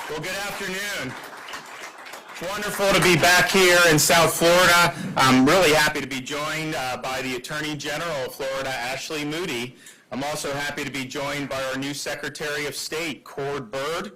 Well, good afternoon. It's wonderful to be back here in South Florida. I'm really happy to be joined by the Attorney General of Florida, Ashley Moody. I'm also happy to be joined by our new Secretary of State, Cord Byrd.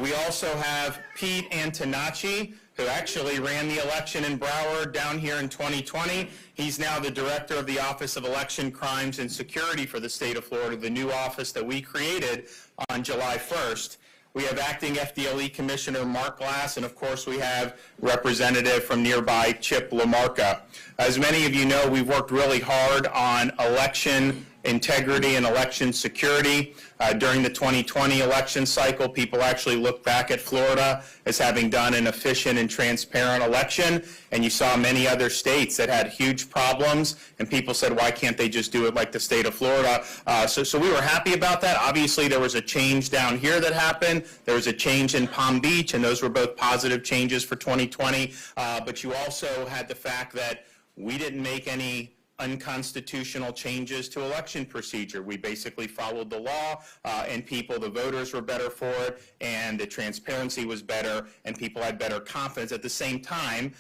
We also have Pete Antonacci, who actually ran the election in Broward down here in 2020. He's now the Director of the Office of Election Crimes and Security for the state of Florida, the new office that we created on July 1st. We have Acting FDLE Commissioner Mark Glass, and of course we have Representative from nearby Chip LaMarca. As many of you know, we've worked really hard on election integrity and election security. During the 2020 election cycle, people actually looked back at Florida as having done an efficient and transparent election, and you saw many other states that had huge problems, and people said, why can't they just do it like the state of Florida? So we were happy about that. Obviously, there was a change down here that happened. There was a change in Palm Beach, and those were both positive changes for 2020. But you also had the fact that we didn't make any unconstitutional changes to election procedure. We basically followed the law, and the voters were better for it, and the transparency was better, and people had better confidence. At the same time,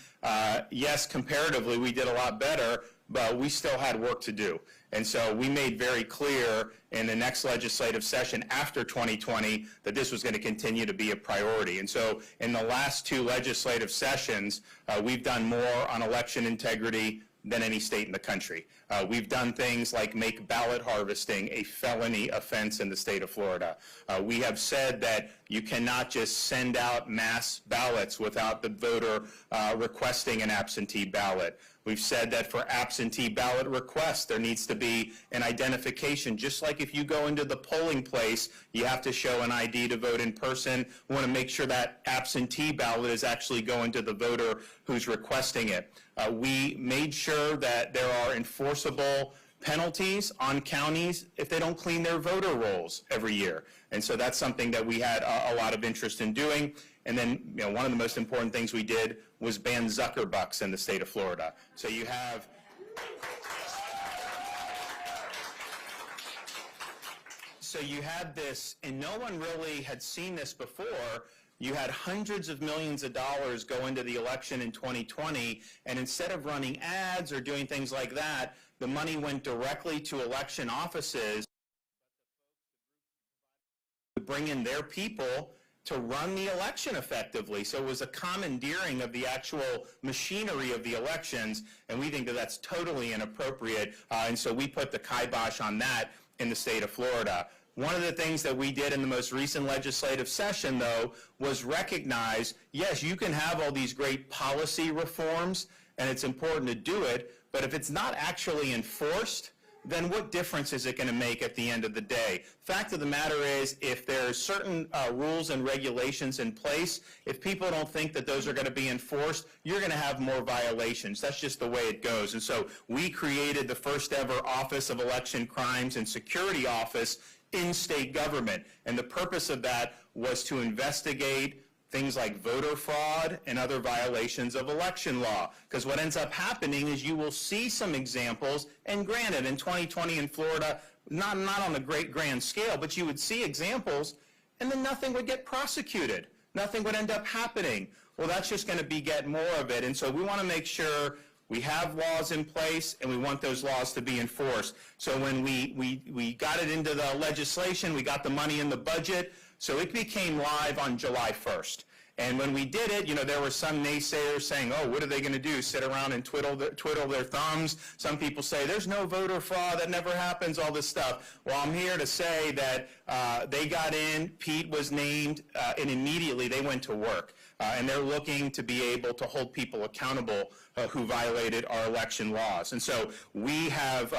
yes, comparatively, we did a lot better, but we still had work to do. And so we made very clear in the next legislative session after 2020 that this was going to continue to be a priority. And so in the last two legislative sessions, we've done more on election integrity than any state in the country. We've done things like make ballot harvesting a felony offense in the state of Florida. We have said that you cannot just send out mass ballots without the voter requesting an absentee ballot. We've said that for absentee ballot requests, there needs to be an identification. Just like if you go into the polling place, you have to show an ID to vote in person. We want to make sure that absentee ballot is actually going to the voter who's requesting it. We made sure that there are enforceable penalties on counties if they don't clean their voter rolls every year. And so that's something that we had a lot of interest in doing. And then, one of the most important things we did was ban Zuckerbucks in the state of Florida. So you had this, and no one really had seen this before. You had hundreds of millions of dollars go into the election in 2020, and instead of running ads or doing things like that, the money went directly to election offices to bring in their people to run the election effectively. So it was a commandeering of the actual machinery of the elections, and we think that that's totally inappropriate, and so we put the kibosh on that in the state of Florida. One of the things that we did in the most recent legislative session, though, was recognize, yes, you can have all these great policy reforms, and it's important to do it, but if it's not actually enforced, then what difference is it going to make at the end of the day? Fact of the matter is, if there are certain rules and regulations in place, if people don't think that those are going to be enforced, you're going to have more violations. That's just the way it goes. And so we created the first ever Office of Election Crimes and Security Office in state government. And the purpose of that was to investigate things like voter fraud and other violations of election law. Because what ends up happening is you will see some examples, and granted, in 2020 in Florida, not on a great grand scale, but you would see examples, and then nothing would get prosecuted. Nothing would end up happening. Well, that's just going to beget more of it. And so we want to make sure we have laws in place, and we want those laws to be enforced. So when we got it into the legislation, we got the money in the budget, so it became live on July 1st. And when we did it, there were some naysayers saying, oh, what are they going to do, sit around and twiddle their thumbs? Some people say, there's no voter fraud, that never happens, all this stuff. Well, I'm here to say that they got in, Pete was named, and immediately they went to work. And they're looking to be able to hold people accountable who violated our election laws. And so we have,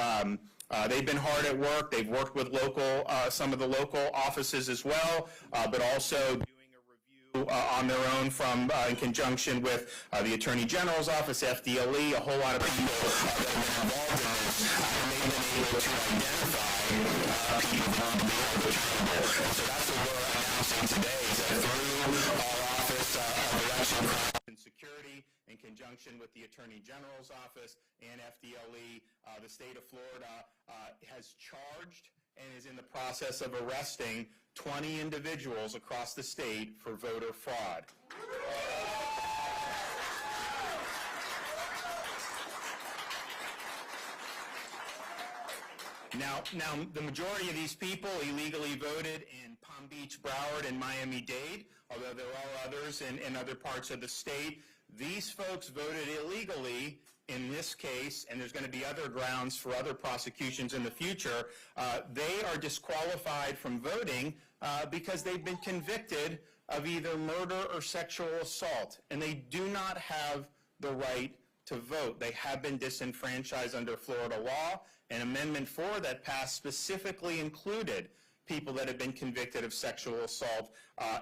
they've been hard at work. They've worked with some of the local offices as well, but also doing a review on their own in conjunction with the Attorney General's office, FDLE, a whole lot of people that have been involved in this, and they've been able to identify people who are accountable. And so that's what we're announcing today, is that through our Office of Election Crimes and Security, in conjunction with the Attorney General's office and FDLE, the state of Florida has charged and is in the process of arresting 20 individuals across the state for voter fraud. Now, the majority of these people illegally voted in Palm Beach, Broward, and Miami-Dade, although there are others in other parts of the state. These folks voted illegally in this case, and there's going to be other grounds for other prosecutions in the future. They are disqualified from voting because they've been convicted of either murder or sexual assault, and they do not have the right to vote. They have been disenfranchised under Florida law, and Amendment 4 that passed specifically included people that have been convicted of sexual assault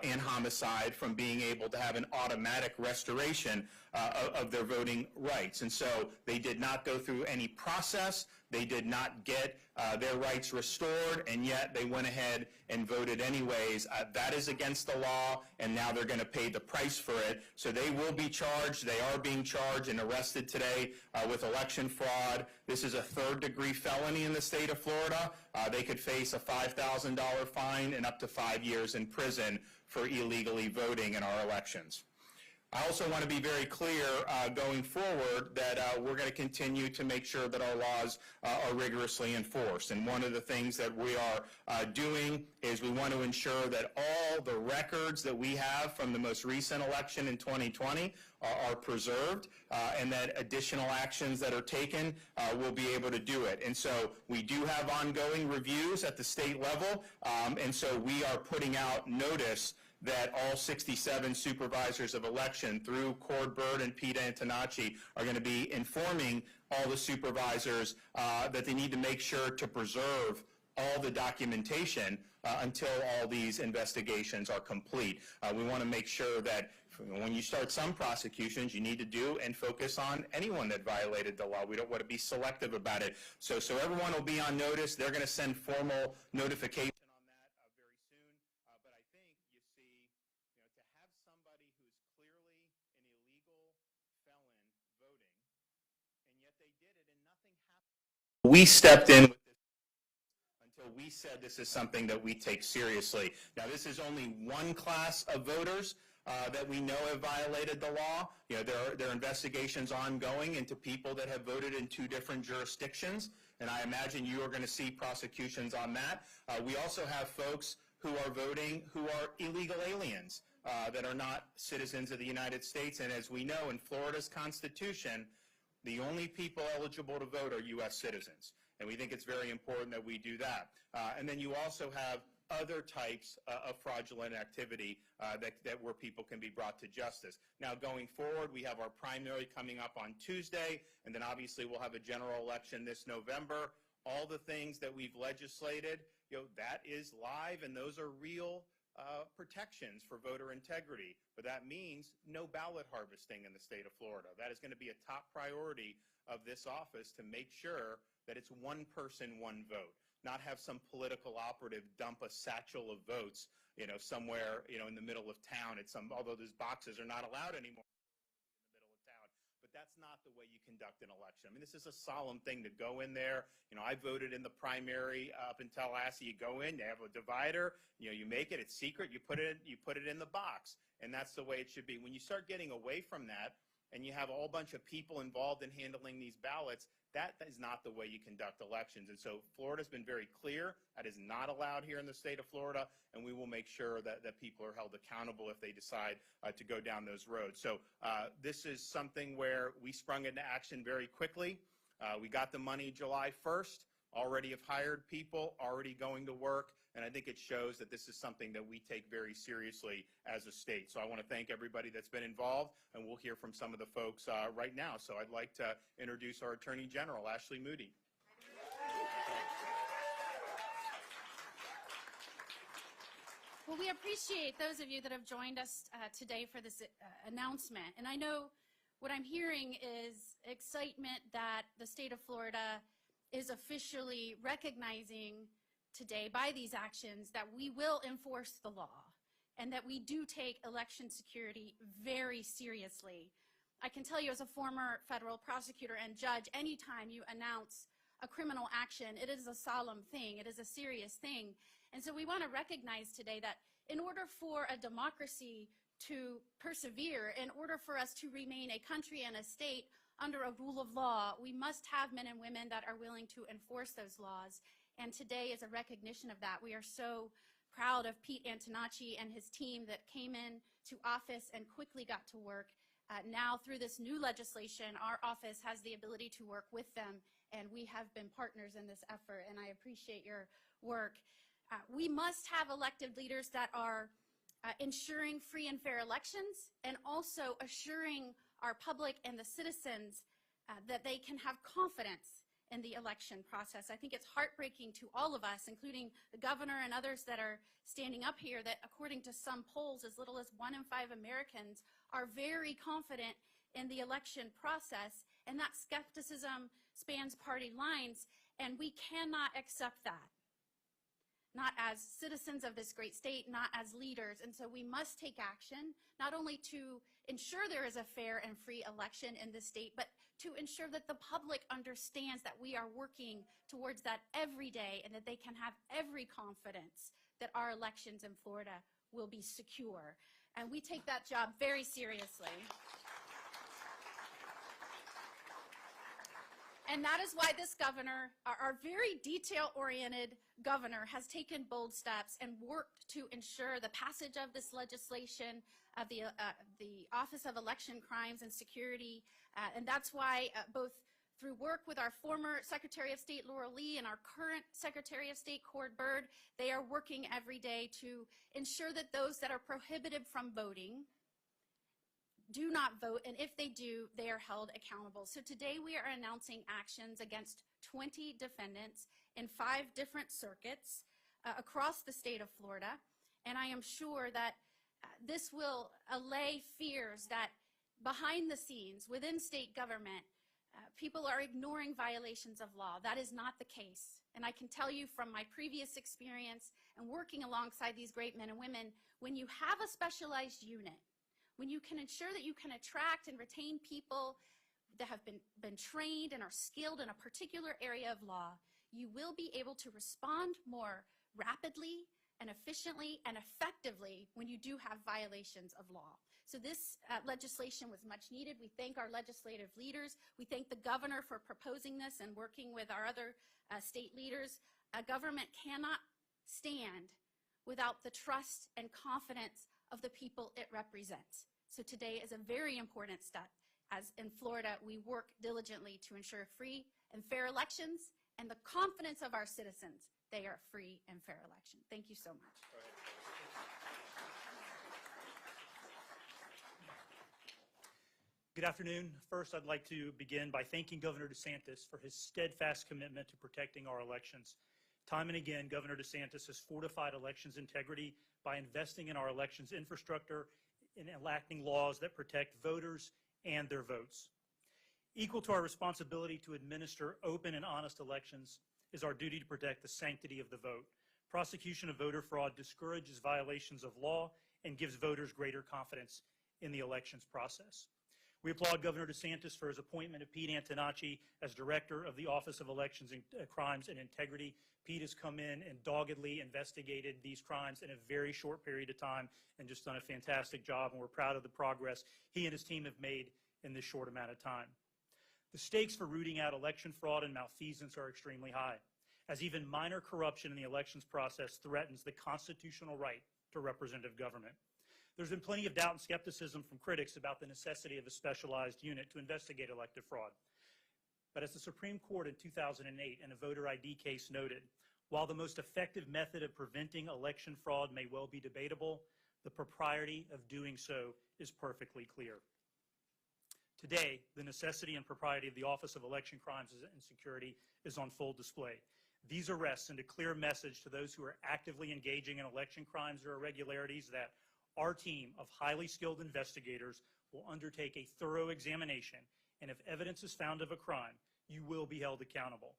and homicide from being able to have an automatic restoration of their voting rights. And so they did not go through any process. They did not get their rights restored, and yet they went ahead and voted anyways. That is against the law, and now they're going to pay the price for it. So they will be charged. They are being charged and arrested today with election fraud. This is a third-degree felony in the state of Florida. They could face a $5,000 fine and up to 5 years in prison for illegally voting in our elections. I also want to be very clear going forward that we're going to continue to make sure that our laws are rigorously enforced. And one of the things that we are doing is we want to ensure that all the records that we have from the most recent election in 2020 are preserved, and that additional actions that are taken will be able to do it. And so we do have ongoing reviews at the state level, and so we are putting out notice that all 67 supervisors of election through Cord Bird and Pete Antonacci are going to be informing all the supervisors that they need to make sure to preserve all the documentation until all these investigations are complete. We want to make sure that when you start some prosecutions, you need to do and focus on anyone that violated the law. We don't want to be selective about it. So everyone will be on notice. They're going to send formal notification on that very soon. But I think you see, to have somebody who's clearly an illegal felon voting, and yet they did it and nothing happened. We stepped in with this until we said this is something that we take seriously. Now, this is only one class of voters that we know have violated the law. There are investigations ongoing into people that have voted in 2 different jurisdictions, and I imagine you are going to see prosecutions on that. We also have folks who are voting who are illegal aliens that are not citizens of the United States, and as we know in Florida's Constitution, the only people eligible to vote are U.S. citizens. And we think it's very important that we do that. And then you also have other types of fraudulent activity that where people can be brought to justice. Now, going forward, we have our primary coming up on Tuesday, and then obviously we'll have a general election this November. All the things that we've legislated, that is live, and those are real protections for voter integrity. But that means no ballot harvesting in the state of Florida. That is going to be a top priority of this office, to make sure that it's one person, one vote, not have some political operative dump a satchel of votes, somewhere, in the middle of town. Although those boxes are not allowed anymore in the middle of town. But that's not the way you conduct an election. I mean, this is a solemn thing to go in there. I voted in the primary up in Tallahassee. You go in, you have a divider, you make it, it's secret, you put it in the box. And that's the way it should be. When you start getting away from that, and you have a whole bunch of people involved in handling these ballots, that is not the way you conduct elections. And so Florida's been very clear that is not allowed here in the state of Florida, and we will make sure that people are held accountable if they decide to go down those roads. So this is something where we sprung into action very quickly. We got the money July 1st, already have hired people, already going to work, and I think it shows that this is something that we take very seriously as a state. So I want to thank everybody that's been involved, and we'll hear from some of the folks right now. So I'd like to introduce our Attorney General, Ashley Moody. Well, we appreciate those of you that have joined us today for this announcement. And I know what I'm hearing is excitement that the state of Florida is officially recognizing today by these actions that we will enforce the law and that we do take election security very seriously. I can tell you as a former federal prosecutor and judge, anytime you announce a criminal action. It is a solemn thing. It is a serious thing. And so we want to recognize today that in order for a democracy to persevere, in order for us to remain a country and a state under a rule of law, we must have men and women that are willing to enforce those laws. And today is a recognition of that. We are so proud of Pete Antonacci and his team that came in to office and quickly got to work. Now, through this new legislation, our office has the ability to work with them, and we have been partners in this effort, and I appreciate your work. We must have elected leaders that are ensuring free and fair elections and also assuring our public and the citizens that they can have confidence in the election process. I think it's heartbreaking to all of us, including the governor and others that are standing up here, that according to some polls, as little as 1 in 5 Americans are very confident in the election process, and that skepticism spans party lines, and we cannot accept that. Not as citizens of this great state, not as leaders. And so we must take action, not only to ensure there is a fair and free election in this state, but to ensure that the public understands that we are working towards that every day and that they can have every confidence that our elections in Florida will be secure. And we take that job very seriously. And that is why this governor, our very detail-oriented governor, has taken bold steps and worked to ensure the passage of this legislation of the Office of Election Crimes and Security. And that's why both through work with our former Secretary of State Laura Lee and our current Secretary of State Cord Byrd, they are working every day to ensure that those that are prohibited from voting do not vote, and if they do, they are held accountable. So today we are announcing actions against 20 defendants in 5 different circuits across the state of Florida, and I am sure that this will allay fears that behind the scenes, within state government, people are ignoring violations of law. That is not the case, and I can tell you from my previous experience and working alongside these great men and women, when you have a specialized unit, when you can ensure that you can attract and retain people that have been trained and are skilled in a particular area of law, you will be able to respond more rapidly and efficiently and effectively when you do have violations of law. So this legislation was much needed. We thank our legislative leaders. We thank the governor for proposing this and working with our other state leaders. A government cannot stand without the trust and confidence of the people it represents. So today is a very important step as in Florida we work diligently to ensure free and fair elections and the confidence of our citizens they are free and fair election. Thank you so much. Good afternoon. First, I'd like to begin by thanking Governor DeSantis for his steadfast commitment to protecting our elections. Time and again, Governor DeSantis has fortified elections integrity by investing in our elections infrastructure and enacting laws that protect voters and their votes. Equal to our responsibility to administer open and honest elections is our duty to protect the sanctity of the vote. Prosecution of voter fraud discourages violations of law and gives voters greater confidence in the elections process. We applaud Governor DeSantis for his appointment of Pete Antonacci as Director of the Office of Elections and Crimes and Integrity. Pete has come in and doggedly investigated these crimes in a very short period of time and just done a fantastic job, and we're proud of the progress he and his team have made in this short amount of time. The stakes for rooting out election fraud and malfeasance are extremely high, as even minor corruption in the elections process threatens the constitutional right to representative government. There's been plenty of doubt and skepticism from critics about the necessity of a specialized unit to investigate elective fraud. But as the Supreme Court in 2008 in a voter ID case noted, while the most effective method of preventing election fraud may well be debatable, the propriety of doing so is perfectly clear. Today, the necessity and propriety of the Office of Election Crimes and Security is on full display. These arrests send a clear message to those who are actively engaging in election crimes or irregularities that our team of highly skilled investigators will undertake a thorough examination, and if evidence is found of a crime, you will be held accountable.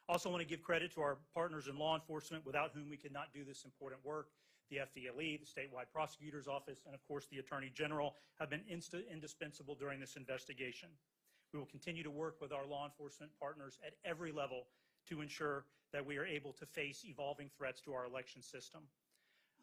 I also want to give credit to our partners in law enforcement, without whom we could not do this important work. The FDLE, the Statewide Prosecutor's Office, and of course the Attorney General have been indispensable during this investigation. We will continue to work with our law enforcement partners at every level to ensure that we are able to face evolving threats to our election system.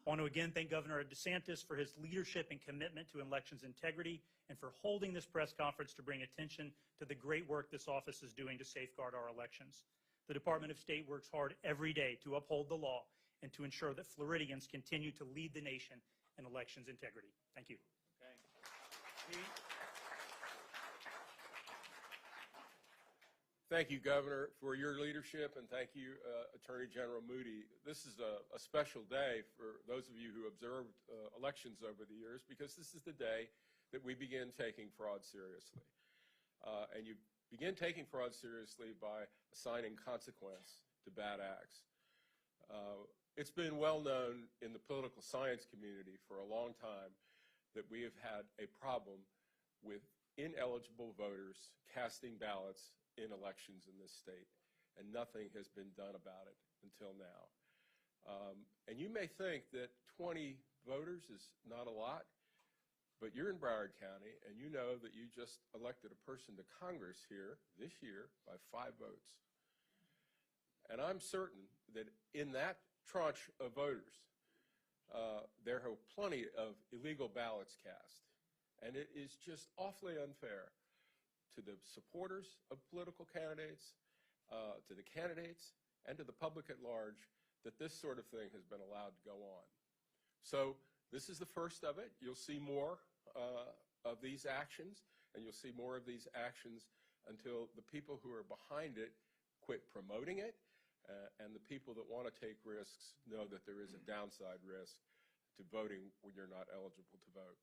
I want to again thank Governor DeSantis for his leadership and commitment to elections integrity and for holding this press conference to bring attention to the great work this office is doing to safeguard our elections. The Department of State works hard every day to uphold the law and to ensure that Floridians continue to lead the nation in elections integrity. Thank you. Okay. Pete? Thank you, Governor, for your leadership, and thank you, Attorney General Moody. This is a special day for those of you who observed elections over the years, because this is the day that we begin taking fraud seriously. And you begin taking fraud seriously by assigning consequence to bad acts. It's been well known in the political science community for a long time that we have had a problem with ineligible voters casting ballots in elections in this state, and nothing has been done about it until now. And you may think that 20 voters is not a lot, but you're in Broward County, and you know that you just elected a person to Congress here this year by 5 votes. And I'm certain that in that tranche of voters, there are plenty of illegal ballots cast. And it is just awfully unfair to the supporters of political candidates, to the candidates, and to the public at large that this sort of thing has been allowed to go on. So this is the first of it. You'll see more of these actions, and you'll see more of these actions until the people who are behind it quit promoting it, and the people that want to take risks know that there is a downside risk to voting when you're not eligible to vote.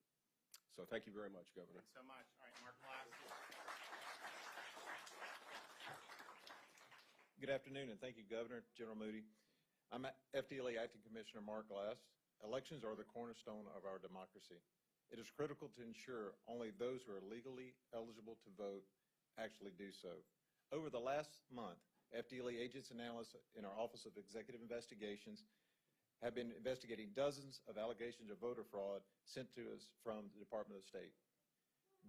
So thank you very much, Governor. Thanks so much. All right, Mark Glass. Good afternoon, and thank you, Governor, General Moody. I'm FDLE Acting Commissioner Mark Glass. Elections are the cornerstone of our democracy. It is critical to ensure only those who are legally eligible to vote actually do so. Over the last month, FDLE agents and analysts in our Office of Executive Investigations have been investigating dozens of allegations of voter fraud sent to us from the Department of State.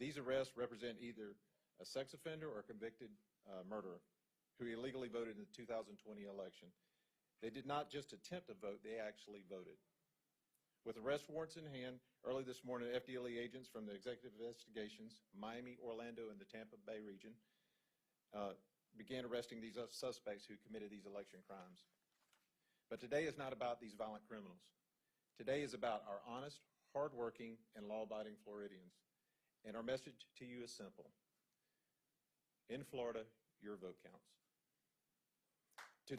These arrests represent either a sex offender or a convicted murderer who illegally voted in the 2020 election. They did not just attempt to vote, they actually voted. With arrest warrants in hand, early this morning, FDLE agents from the Executive Investigations, Miami, Orlando, and the Tampa Bay region began arresting these suspects who committed these election crimes. But today is not about these violent criminals. Today is about our honest, hardworking, and law-abiding Floridians. And our message to you is simple. In Florida, your vote counts. To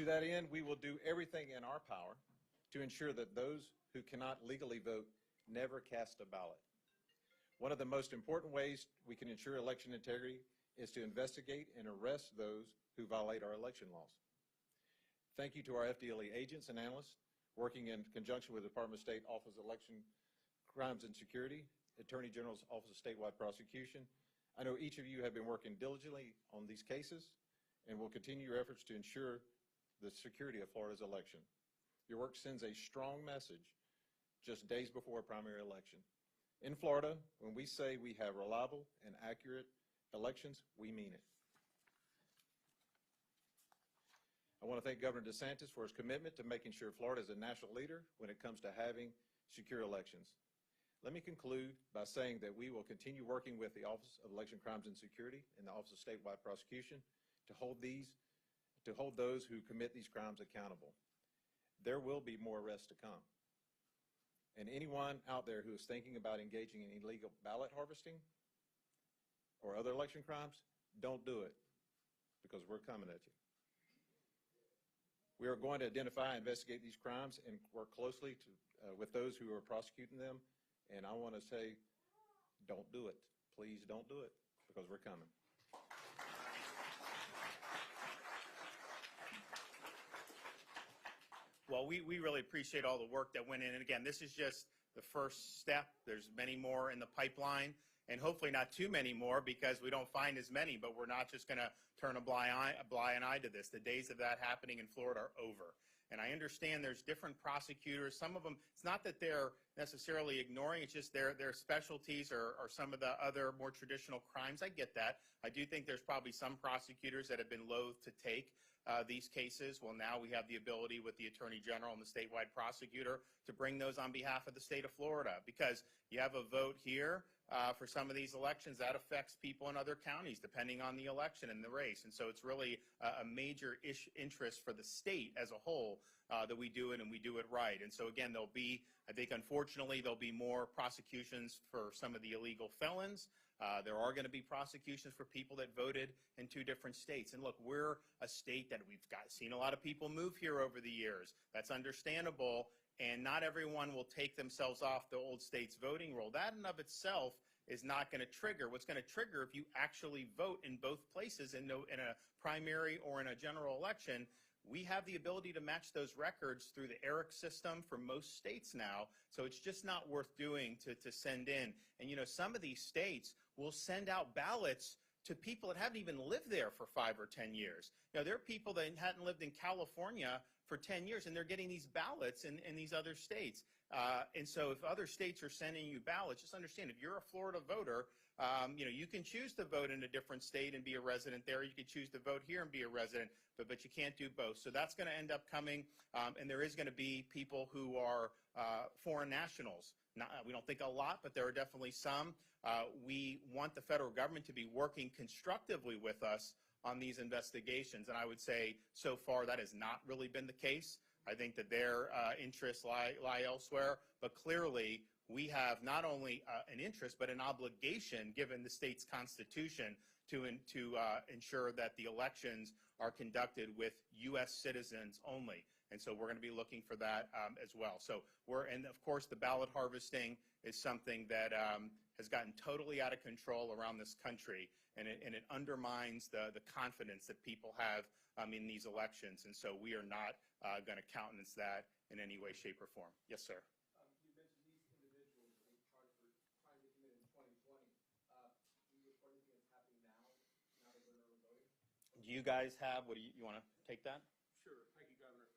that end, we will do everything in our power to ensure that those who cannot legally vote never cast a ballot. One of the most important ways we can ensure election integrity is to investigate and arrest those who violate our election laws. Thank you to our FDLE agents and analysts working in conjunction with the Department of State Office of Election Crimes and Security, Attorney General's Office of Statewide Prosecution. I know each of you have been working diligently on these cases and will continue your efforts to ensure the security of Florida's election. Your work sends a strong message just days before a primary election. In Florida, when we say we have reliable and accurate elections, we mean it. I want to thank Governor DeSantis for his commitment to making sure Florida is a national leader when it comes to having secure elections. Let me conclude by saying that we will continue working with the Office of Election Crimes and Security and the Office of Statewide Prosecution to hold those who commit these crimes accountable. There will be more arrests to come. And anyone out there who is thinking about engaging in illegal ballot harvesting or other election crimes, don't do it, because we're coming at you. We are going to identify and investigate these crimes and work closely with those who are prosecuting them. And I want to say, don't do it. Please don't do it, because we're coming. Well, we really appreciate all the work that went in. And again, this is just the first step. There's many more in the pipeline, and hopefully not too many more, because we don't find as many, but we're not just going to turn a blind eye to this. The days of that happening in Florida are over. And I understand there's different prosecutors. Some of them, it's not that they're necessarily ignoring, it's just their specialties are some of the other more traditional crimes. I get that. I do think there's probably some prosecutors that have been loath to take these cases. Well, now we have the ability with the Attorney General and the statewide prosecutor to bring those on behalf of the state of Florida, because you have a vote here for some of these elections that affects people in other counties depending on the election and the race. And so it's really a major interest for the state as a whole that we do it and we do it right. And so again, there'll be, I think unfortunately, there'll be more prosecutions for some of the illegal felons. There are going to be prosecutions for people that voted in 2 different states. And look, we're a state that we've seen a lot of people move here over the years. That's understandable. And not everyone will take themselves off the old state's voting roll. That in of itself is not going to trigger. What's going to trigger if you actually vote in both places in a primary or in a general election, we have the ability to match those records through the ERIC system for most states now. So it's just not worth doing to send in. And you know, some of these states will send out ballots to people that haven't even lived there for 5 or 10 years. You know, there are people that hadn't lived in California for 10 years, and they're getting these ballots in these other states. And so if other states are sending you ballots, just understand, if you're a Florida voter, you know, you can choose to vote in a different state and be a resident there. You can choose to vote here and be a resident, but you can't do both. So that's going to end up coming, and there is going to be people who are foreign nationals. We don't think a lot, but there are definitely some. We want the federal government to be working constructively with us on these investigations, and I would say so far that has not really been the case. I think that their interests lie elsewhere, but clearly we have not only an interest but an obligation, given the state's constitution, to ensure that the elections are conducted with U.S. citizens only. And so we're going to be looking for that as well. So and of course the ballot harvesting is something that has gotten totally out of control around this country, and it undermines the confidence that people have in these elections. And so we are not going to countenance that in any way, shape, or form. Yes, sir. You mentioned these individuals being charged for crimes they committed in 2020. Do you report anything that's happening now that we're early voting? Do you guys have, you want to take that? Sure. Thank you, Governor.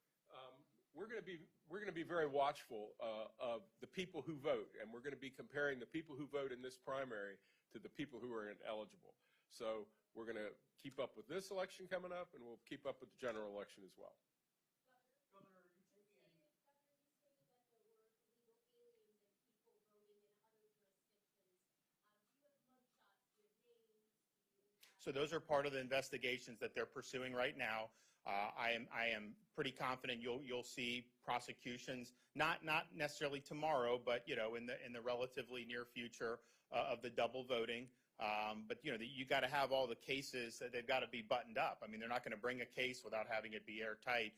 We're going to be very watchful of the people who vote, and we're going to be comparing the people who vote in this primary to the people who are ineligible. So we're going to keep up with this election coming up, and we'll keep up with the general election as well. Governor, are you taking any? Governor, you stated that there were illegal aliens and people voting in other jurisdictions. Do you have mugshots? Do you have names? So those are part of the investigations that they're pursuing right now. I am pretty confident you'll see prosecutions, not necessarily tomorrow, but you know, in the relatively near future of the double voting. But you know, you got to have all the cases, they've got to be buttoned up. I mean, they're not going to bring a case without having it be airtight.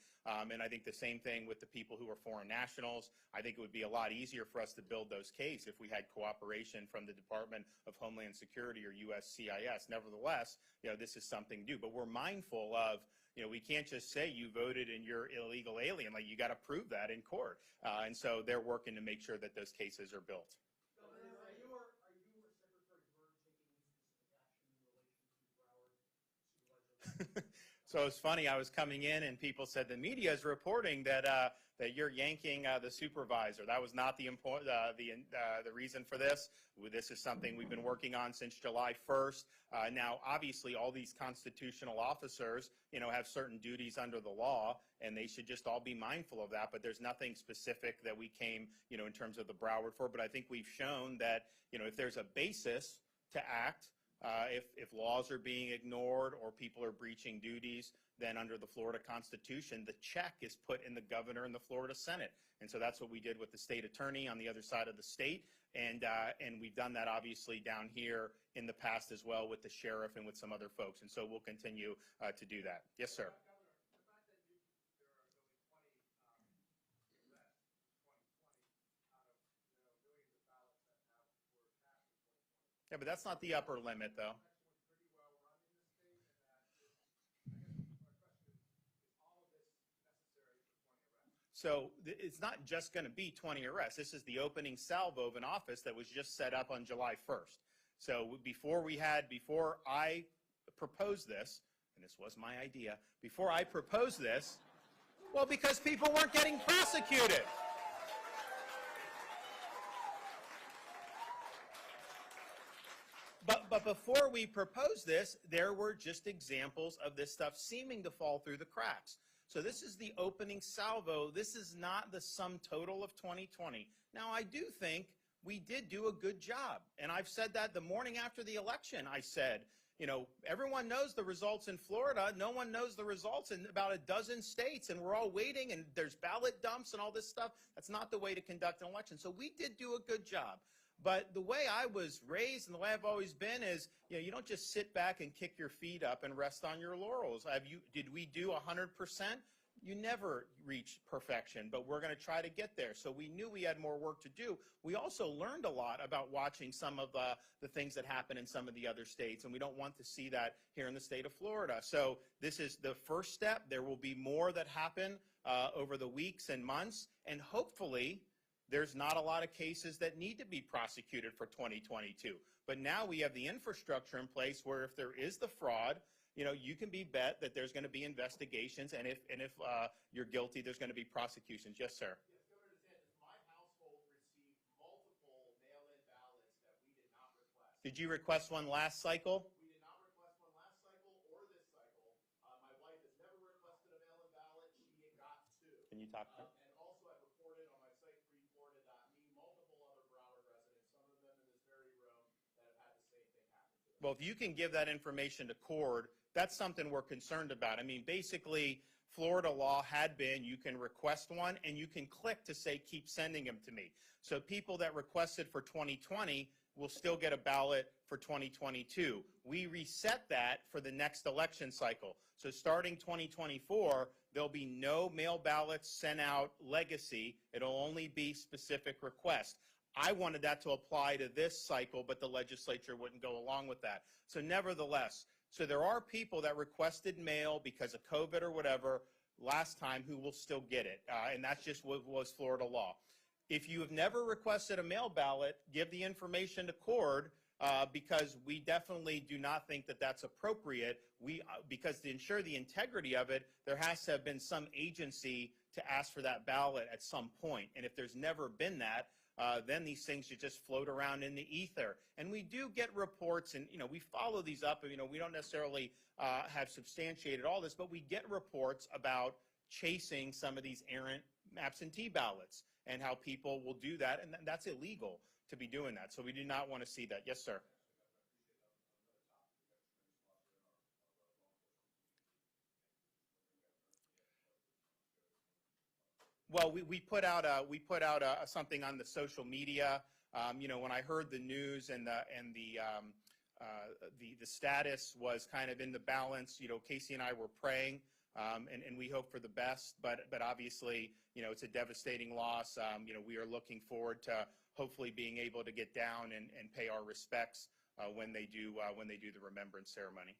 And I think the same thing with the people who are foreign nationals. I think it would be a lot easier for us to build those cases if we had cooperation from the Department of Homeland Security or USCIS. Nevertheless, you know, this is something new. But we're mindful of, you know, we can't just say you voted and you're illegal alien. Like, you got to prove that in court. And so they're working to make sure that those cases are built. Governor, are you or Secretary Byrd taking any specific action in relation to Broward Supervisor? So it's funny, I was coming in and people said the media is reporting that that you're yanking the supervisor. That was not the reason for this. This is something we've been working on since July 1st. Now, obviously, all these constitutional officers, you know, have certain duties under the law, and they should just all be mindful of that. But there's nothing specific that we came, you know, in terms of the Broward for. But I think we've shown that, you know, if there's a basis to act, if laws are being ignored or people are breaching duties, then under the Florida Constitution, the check is put in the governor and the Florida Senate. And so that's what we did with the state attorney on the other side of the state. And we've done that obviously down here in the past as well with the sheriff and with some other folks. And so we'll continue to do that. Yes, sir. Governor, the fact that there are only 20 arrests in 2020 out of millions of ballots that were cast in 2020. Yeah, but that's not the upper limit, though. Election was pretty well run in this state, and that I guess my question is all of this necessary for 20 arrests? So it's not just going to be 20 arrests. This is the opening salvo of an office that was just set up on July 1st. So before I proposed this, and this was my idea, before I proposed this, Well, because people weren't getting prosecuted. But before we proposed this, there were just examples of this stuff seeming to fall through the cracks. So this is the opening salvo. This is not the sum total of 2020. Now, I do think we did do a good job. And I've said that the morning after the election. I said, you know, everyone knows the results in Florida. No one knows the results in about a dozen states. And we're all waiting, and there's ballot dumps and all this stuff. That's not the way to conduct an election. So we did do a good job. But the way I was raised and the way I've always been is, you know, you don't just sit back and kick your feet up and rest on your laurels. Did we do 100%? You never reach perfection, but we're going to try to get there. So we knew we had more work to do. We also learned a lot about watching some of the things that happen in some of the other states, and we don't want to see that here in the state of Florida. So this is the first step. There will be more that happen over the weeks and months, and hopefully there's not a lot of cases that need to be prosecuted for 2022. But now we have the infrastructure in place where if there is the fraud, you know, you can be bet that there's going to be investigations, and if you're guilty, there's going to be prosecutions. Yes, sir. Yes, Governor DeSantis, my household received multiple mail-in ballots that we did not request. Did you request one last cycle? We did not request one last cycle or this cycle. My wife has never requested a mail-in ballot. She got two. Can you talk? And also I've reported on my site, freeflorida.me, multiple other Broward residents, some of them in this very room, that have had the same thing happen to them. Well, if you can give that information to Cord, that's something we're concerned about. I mean, basically, Florida law had been you can request one and you can click to say keep sending them to me. So people that requested for 2020 will still get a ballot for 2022. We reset that for the next election cycle. So starting 2024, there'll be no mail ballots sent out legacy. It'll only be specific requests. I wanted that to apply to this cycle, but the legislature wouldn't go along with that. So nevertheless, so there are people that requested mail because of COVID or whatever last time who will still get it. And that's just what was Florida law. If you have never requested a mail ballot, give the information to Cord because we definitely do not think that that's appropriate. Because to ensure the integrity of it, there has to have been some agency to ask for that ballot at some point. And if there's never been that, then these things should just float around in the ether. And we do get reports, and you know, we follow these up. You know, we don't necessarily have substantiated all this, but we get reports about chasing some of these errant absentee ballots and how people will do that, and that's illegal to be doing that. So we do not want to see that. Yes, sir. Well, we put out something on the social media. You know, when I heard the news and the status was kind of in the balance, you know, Casey and I were praying, and we hope for the best. But obviously, you know, it's a devastating loss. You know, we are looking forward to hopefully being able to get down and pay our respects when they do the remembrance ceremony.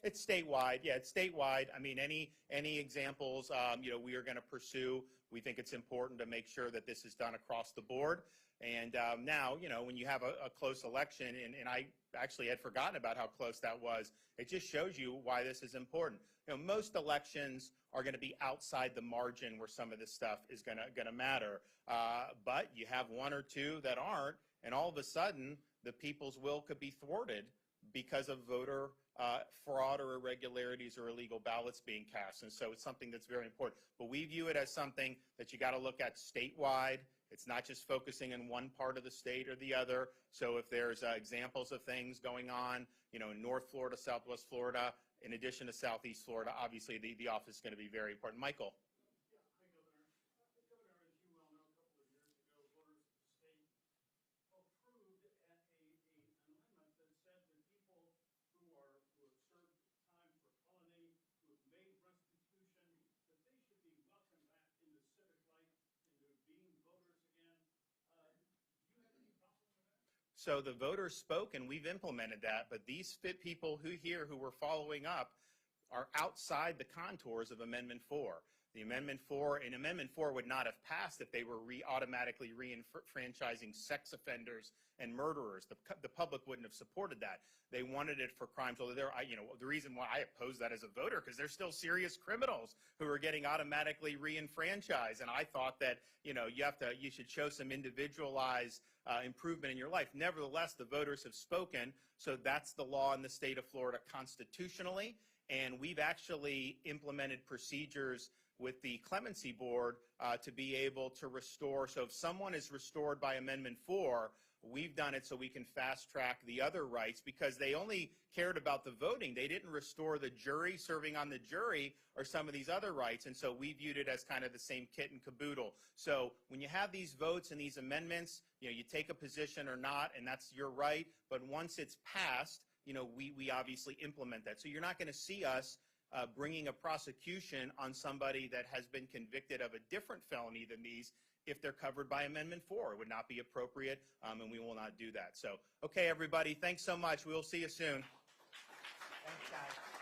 It's statewide. Yeah, it's statewide. I mean, any examples, you know, we are going to pursue. We think it's important to make sure that this is done across the board. And now, you know, when you have a close election, and I actually had forgotten about how close that was, it just shows you why this is important. You know, most elections are going to be outside the margin where some of this stuff is going to matter. But you have one or two that aren't, and all of a sudden, the people's will could be thwarted because of voter fraud or irregularities or illegal ballots being cast. And so it's something that's very important. But we view it as something that you got to look at statewide. It's not just focusing in one part of the state or the other. So if there's examples of things going on, you know, in North Florida, Southwest Florida, in addition to Southeast Florida, obviously the office is going to be very important. Michael. Hi, Governor. Governor, as you well know, a couple of years ago, voters of the state approved an amendment that said that people who have served time for felony, who have made restitution, that they should be welcomed back into civic life, into being voters again. Do you have any problem with that? So the voters spoke, and we've implemented that. But these people who were following up are outside the contours of Amendment 4. The Amendment 4, and Amendment 4 would not have passed if they were automatically re-enfranchising sex offenders and murderers. The public wouldn't have supported that. They wanted it for crimes, although the reason why I oppose that as a voter, because they're still serious criminals who are getting automatically re-enfranchised. And I thought that, you should show some individualized improvement in your life. Nevertheless, the voters have spoken, so that's the law in the state of Florida constitutionally. And we've actually implemented procedures with the Clemency Board to be able to restore. So if someone is restored by Amendment 4, we've done it so we can fast track the other rights, because they only cared about the voting. They didn't restore the jury, serving on the jury, or some of these other rights. And so we viewed it as kind of the same kit and caboodle. So when you have these votes and these amendments, you take a position or not, and that's your right. But once it's passed, we obviously implement that. So you're not going to see us bringing a prosecution on somebody that has been convicted of a different felony than these if they're covered by Amendment 4. It would not be appropriate, and we will not do that. So, okay, everybody, thanks so much. We'll see you soon. Thanks, guys.